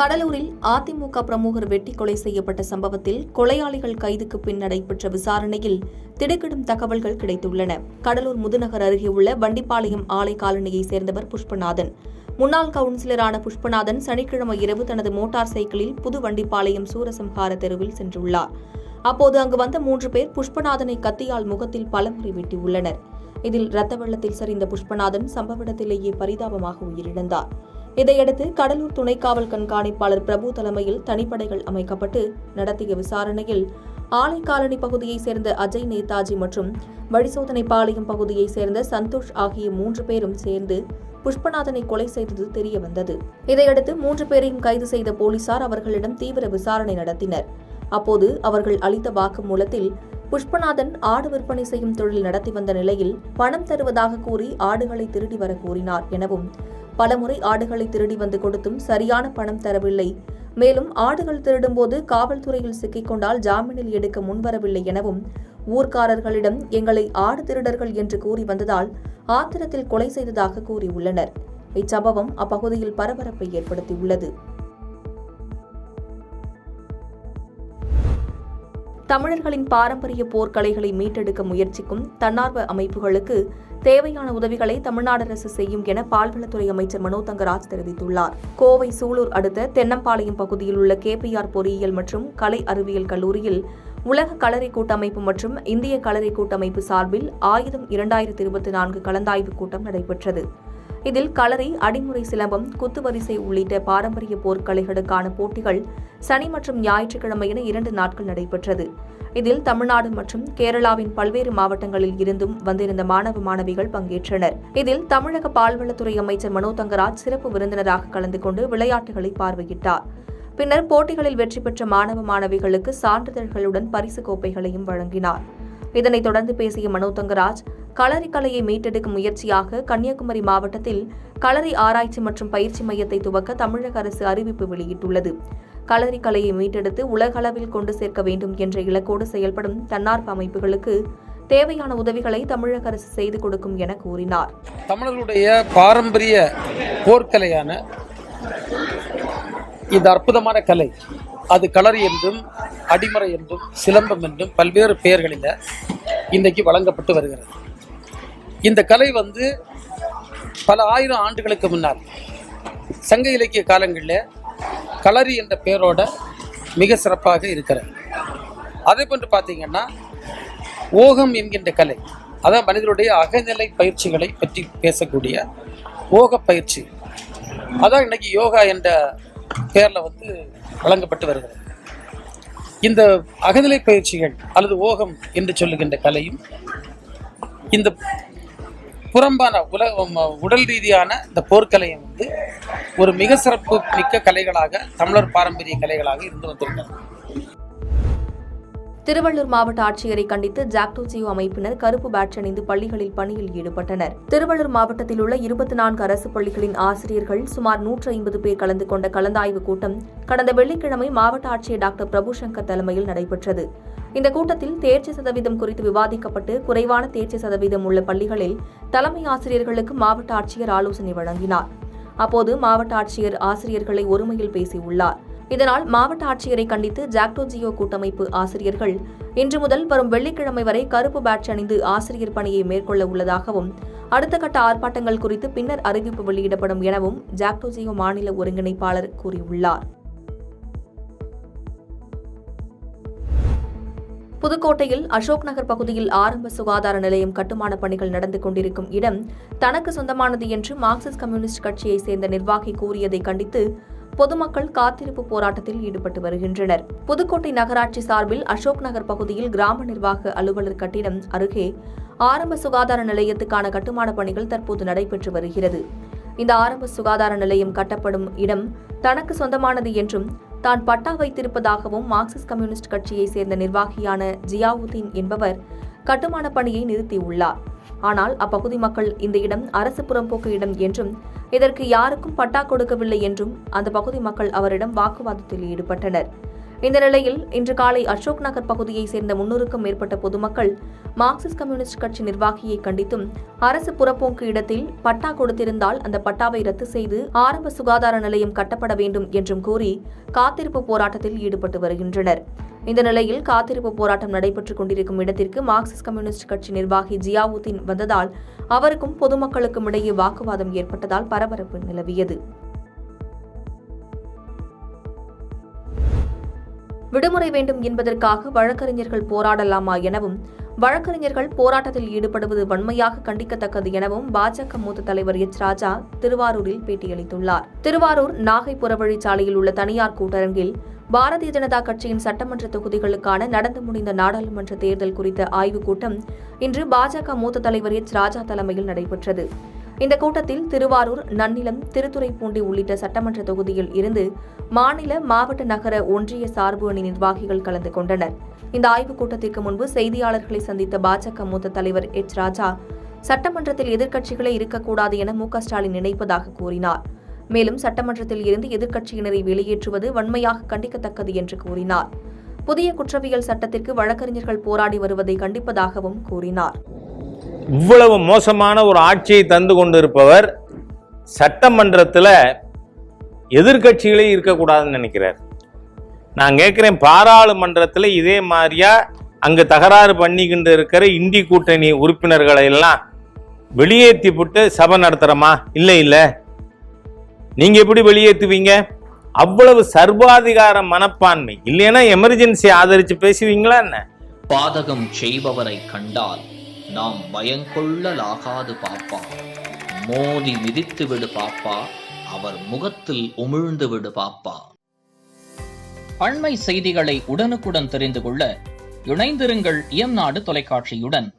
கடலூரில் அதிமுக பிரமுகர் வெட்டி கொலை செய்யப்பட்ட சம்பவத்தில் கொலையாளிகள் கைதுக்கு பின் நடைபெற்ற விசாரணையில் திடுக்கிடும் தகவல்கள் கிடைத்துள்ளன. கடலூர் முதுநகர் அருகே உள்ள வண்டிப்பாளையம் ஆலை காலனியைச் சேர்ந்தவர் புஷ்பநாதன். முன்னாள் கவுன்சிலரான புஷ்பநாதன் சனிக்கிழமை இரவு தனது மோட்டார் சைக்கிளில் புது வண்டிப்பாளையம் சூரசம்ஹார தெருவில் சென்றுள்ளார். அப்போது அங்கு வந்த 3 பேர் புஷ்பநாதனை கத்தியால் முகத்தில் பலமுறை வெட்டியுள்ளனர். இதில் ரத்த வெள்ளத்தில் சரிந்த புஷ்பநாதன் சம்பவ இடத்திலேயே பரிதாபமாக உயிரிழந்தார். இதையடுத்து கடலூர் துணை காவல் கண்காணிப்பாளர் பிரபு தலைமையில் தனிப்படைகள் அமைக்கப்பட்டு நடத்திய விசாரணையில் ஆலை காலனி பகுதியைச் சேர்ந்த அஜய் நேதாஜி மற்றும் வழிசோதனைப்பாளையம் பகுதியைச் சேர்ந்த சந்தோஷ் ஆகிய 3 பேரும் சேர்ந்து புஷ்பநாதனை கொலை செய்தது தெரியவந்தது. இதையடுத்து 3 பேரையும் கைது செய்த போலீசார் அவர்களிடம் தீவிர விசாரணை நடத்தினர். அப்போது அவர்கள் அளித்த வாக்குமூலத்தில் புஷ்பநாதன் ஆடு விற்பனை செய்யும் தொழில் நடத்தி வந்த நிலையில் பணம் தருவதாக கூறி ஆடுகளை திருடி வர கூறினார் எனவும், பலமுறை ஆடுகளை திருடி வந்து கொடுத்தும் சரியான பணம் தரவில்லை, மேலும் ஆடுகள் திருடும்போது காவல்துறையில் சிக்கிக்கொண்டால் ஜாமீனில் எடுக்க முன்வரவில்லை எனவும், ஊர்க்காரர்களிடம் எங்களை ஆடு திருடர்கள் என்று கூறி வந்ததால் ஆத்திரத்தில் கொலை செய்ததாக கூறியுள்ளனர். இச்சம்பவம் அப்பகுதியில் பரபரப்பை ஏற்படுத்தியுள்ளது. தமிழர்களின் பாரம்பரிய போர்க்கலைகளை மீட்டெடுக்க முயற்சிக்கும் தன்னார்வ அமைப்புகளுக்கு தேவையான உதவிகளை தமிழ்நாடு அரசு செய்யும் என பால்வளத்துறை அமைச்சர் மனோ தங்கராஜ் தெரிவித்துள்ளார். கோவை சூலூர் அடுத்த தென்னம்பாளையம் பகுதியில் உள்ள KPR பொறியியல் மற்றும் கலை அறிவியல் கல்லூரியில் உலக களரி கூட்டமைப்பு மற்றும் இந்திய களரி கூட்டமைப்பு சார்பில் ஆயுதம் 2024 கலந்தாய்வு கூட்டம் நடைபெற்றது. இதில் களரி, அடிமுறை சிலம்பம், குத்துவரிசை உள்ளிட்ட பாரம்பரிய போர்க்கலைகளுக்கான போட்டிகள் சனி மற்றும் ஞாயிற்றுக்கிழமை என 2 நாட்கள் நடைபெற்றது. இதில் தமிழ்நாடு மற்றும் கேரளாவின் பல்வேறு மாவட்டங்களில் இருந்தும் வந்திருந்த மாணவ மாணவிகள் பங்கேற்றனர். இதில் தமிழக பால்வளத்துறை அமைச்சர் மனோ தங்கராஜ் சிறப்பு விருந்தினராக கலந்து கொண்டு விளையாட்டுகளை பார்வையிட்டார். பின்னர் போட்டிகளில் வெற்றி பெற்ற மாணவ மாணவிகளுக்கு சான்றிதழ்களுடன் பரிசு கோப்பைகளையும் வழங்கினார். இதனைத் தொடர்ந்து பேசிய மனோ தங்கராஜ், களரி கலையை மீட்டெடுக்கும் முயற்சியாக கன்னியாகுமரி மாவட்டத்தில் களரி ஆராய்ச்சி மற்றும் பயிற்சி மையத்தை துவக்க தமிழக அரசு அறிவிப்பு வெளியிட்டுள்ளது. களரி கலையை மீட்டெடுத்து உலகளவில் கொண்டு சேர்க்க வேண்டும் என்ற இலக்கோடு செயல்படும் தன்னார்வ அமைப்புகளுக்கு தேவையான உதவிகளை தமிழக அரசு செய்து கொடுக்கும் என கூறினார். தமிழர்களுடைய பாரம்பரிய போர்க்கலையான இந்த அற்புதமான கலை, அது களரி என்றும் அடிமறை என்றும் சிலம்பம் என்றும் பல்வேறு பெயர்களில் இன்றைக்கு வழங்கப்பட்டு வருகிறது. இந்த கலை பல ஆயிரம் ஆண்டுகளுக்கு முன்னால் சங்க இலக்கிய காலங்களில் களரி என்ற பெயரோட மிக சிறப்பாக இருக்கிறது. அதே போன்று பார்த்தீங்கன்னா ஓகம் என்கின்ற கலை, அதான் மனிதனுடைய அகநிலை பயிற்சிகளை பற்றி பேசக்கூடிய ஓக பயிற்சி, அதான் இன்னைக்கு யோகா என்ற பெயரில் வழங்கப்பட்டு வருகிறது. இந்த அகநிலை பயிற்சிகள் அல்லது ஓகம் என்று சொல்லுகின்ற கலையும் இந்த புறம்பான உடல் ரீதியான இந்த போர்க்கலையும் ஒரு மிக சிறப்பு மிக்க கலைகளாக தமிழர் பாரம்பரிய கலைகளாக இருந்து வந்திருக்கிறது. திருவள்ளூர் மாவட்ட ஆட்சியரை கண்டித்து ஜாக்டோ ஜியோ அமைப்பினர் கருப்பு பேட்ஜ் அணிந்து பள்ளிகளில் பணியில் ஈடுபட்டனர். திருவள்ளூர் மாவட்டத்தில் உள்ள 24 அரசு பள்ளிகளின் ஆசிரியர்கள் சுமார் 150 பேர் கலந்து கொண்ட கலந்தாய்வு கூட்டம் கடந்த வெள்ளிக்கிழமை மாவட்ட ஆட்சியர் டாக்டர் பிரபுசங்கர் தலைமையில் நடைபெற்றது. இந்த கூட்டத்தில் தேர்ச்சி சதவீதம் குறித்து விவாதிக்கப்பட்டு குறைவான தேர்ச்சி சதவீதம் உள்ள பள்ளிகளில் தலைமை ஆசிரியர்களுக்கு மாவட்ட ஆட்சியர் ஆலோசனை வழங்கினார். அப்போது மாவட்ட ஆட்சியர் ஆசிரியர்களை ஒருமையில் பேசியுள்ளார். இதனால் மாவட்ட ஆட்சியரை கண்டித்து ஜாக்டோ ஜியோ கூட்டமைப்பு ஆசிரியர்கள் இன்று முதல் வரும் வெள்ளிக்கிழமை வரை கருப்பு பேட்ஜ் அணிந்து ஆசிரியர் பணியை மேற்கொள்ள உள்ளதாகவும், அடுத்த கட்ட ஆர்ப்பாட்டங்கள் குறித்து பின்னர் அறிவிப்பு வெளியிடப்படும் எனவும் ஜாக்டோ ஜியோ மாநில ஒருங்கிணைப்பாளர் கூறியுள்ளார். புதுக்கோட்டையில் அசோக் நகர் பகுதியில் ஆரம்ப சுகாதார நிலையம் கட்டுமான பணிகள் நடந்து கொண்டிருக்கும் இடம் தனக்கு சொந்தமானது என்று மார்க்சிஸ்ட் கம்யூனிஸ்ட் கட்சியைச் சேர்ந்த நிர்வாகி கூறியதை கண்டித்து பொதுமக்கள் காத்திருப்பு போராட்டத்தில் ஈடுபட்டு வருகின்றனர். புதுக்கோட்டை நகராட்சி சார்பில் அசோக் நகர் பகுதியில் கிராம நிர்வாக அலுவலர் கட்டிடம் அருகே ஆரம்ப சுகாதார நிலையத்துக்கான கட்டுமான பணிகள் தற்போது நடைபெற்று வருகிறது. இந்த ஆரம்ப சுகாதார நிலையம் கட்டப்படும் இடம் தனக்கு சொந்தமானது என்றும் தான் பட்டா வைத்திருப்பதாகவும் மார்க்சிஸ்ட் கம்யூனிஸ்ட் கட்சியைச் சேர்ந்த நிர்வாகியான ஜியாவுதீன் என்பவர் கட்டுமான பணியை நிறுத்தியுள்ளார். ஆனால் அப்பகுதி மக்கள் இந்த இடம் அரசு புறம்போக்கு இடம் என்றும் இதற்கு யாருக்கும் பட்டா கொடுக்கவில்லை என்றும் அந்த பகுதி மக்கள் அவரிடம் வாக்குவாதத்தில் ஈடுபட்டனர். இந்த நிலையில் இன்று காலை அசோக் நகர் பகுதியைச் சேர்ந்த 300க்கும் மேற்பட்ட பொதுமக்கள் மார்க்சிஸ்ட் கம்யூனிஸ்ட் கட்சி நிர்வாகியை கண்டித்தும் அரசு புறப்போக்கு இடத்தில் பட்டா கொடுத்திருந்தால் அந்த பட்டாவை ரத்து செய்து ஆரம்ப சுகாதார நிலையம் கட்டப்பட வேண்டும் என்றும் கூறி காத்திருப்பு போராட்டத்தில் ஈடுபட்டு வருகின்றனர். இந்த நிலையில் காத்திருப்பு போராட்டம் நடைபெற்றுக் கொண்டிருக்கும் இடத்திற்கு மார்க்சிஸ்ட் கம்யூனிஸ்ட் கட்சி நிர்வாகி ஜியாவுதீன் வந்ததால் அவருக்கும் பொதுமக்களுக்கும் இடையே வாக்குவாதம் ஏற்பட்டதால் பரபரப்பு நிலவியது. விடுமுறை வேண்டும் என்பதற்காக வழக்கறிஞர்கள் போராடலாமா எனவும் வழக்கறிஞர்கள் போராட்டத்தில் ஈடுபடுவது வன்மையாக கண்டிக்கத்தக்கது எனவும் பாஜக மூத்த தலைவர் எச். ராஜா திருவாரூரில் பேட்டியளித்துள்ளார். திருவாரூர் நாகை புறவழிச்சாலையில் உள்ள தனியார் கூட்டரங்கில் பாரதிய ஜனதா கட்சியின் சட்டமன்ற தொகுதிகளுக்கான நடந்து முடிந்த நாடாளுமன்ற தேர்தல் குறித்த ஆய்வுக் கூட்டம் இன்று பாஜக மூத்த தலைவர் எச். ராஜா தலைமையில் நடைபெற்றது. இந்த கூட்டத்தில் திருவாரூர், நன்னிலம், திருத்துறைப்பூண்டி உள்ளிட்ட சட்டமன்ற தொகுதியில் இருந்து மாநில, மாவட்ட, நகர, ஒன்றிய சார்பு அணி நிர்வாகிகள் கலந்து கொண்டனர். இந்த ஆய்வுக் கூட்டத்திற்கு முன்பு செய்தியாளர்களை சந்தித்த பாஜக மூத்த தலைவர் எச். ராஜா சட்டமன்றத்தில் எதிர்க்கட்சிகளே இருக்கக்கூடாது என மு.க. ஸ்டாலின் நினைப்பதாக கூறினார். மேலும் சட்டமன்றத்தில் இருந்து எதிர்க்கட்சியினரை வெளியேற்றுவது வன்மையாக கண்டிக்கத்தக்கது என்று கூறினார். புதிய குற்றவியல் சட்டத்திற்கு வழக்கறிஞர்கள் போராடி வருவதை கண்டிப்பதாகவும் கூறினார். இவ்வளவு மோசமான ஒரு ஆட்சியை தந்து கொண்டிருப்பவர் சட்டமன்றத்தில் எதிர்க்கட்சிகளே இருக்கக்கூடாதுன்னு நினைக்கிறார். நான் கேட்கிறேன், பாராளுமன்றத்தில் இதே மாதிரியா அங்கு தகராறு பண்ணிக்கிட்டு இருக்கிற இந்தி கூட்டணி உறுப்பினர்களை எல்லாம் வெளியேற்றி விட்டு சபை நடத்துறோமா? இல்லை. நீங்க எப்படி வெளியேற்றுவீங்க? அவ்வளவு சர்வாதிகார மனப்பான்மை இல்லைன்னா எமர்ஜென்சி ஆதரிச்சு பேசுவீங்களா என்ன? பாதகம் செய்பவரை கண்டால் நாம் பயங்கொள்ளலாகாது பாப்பா, மோதி மிதித்து விடு பாப்பா, அவர் முகத்தில் உமிழ்ந்து விடு பாப்பா. அண்மை செய்திகளை உடனுக்குடன் தெரிந்து கொள்ள இணைந்திருங்கள் இயம்நாடு தொலைக்காட்சியுடன்.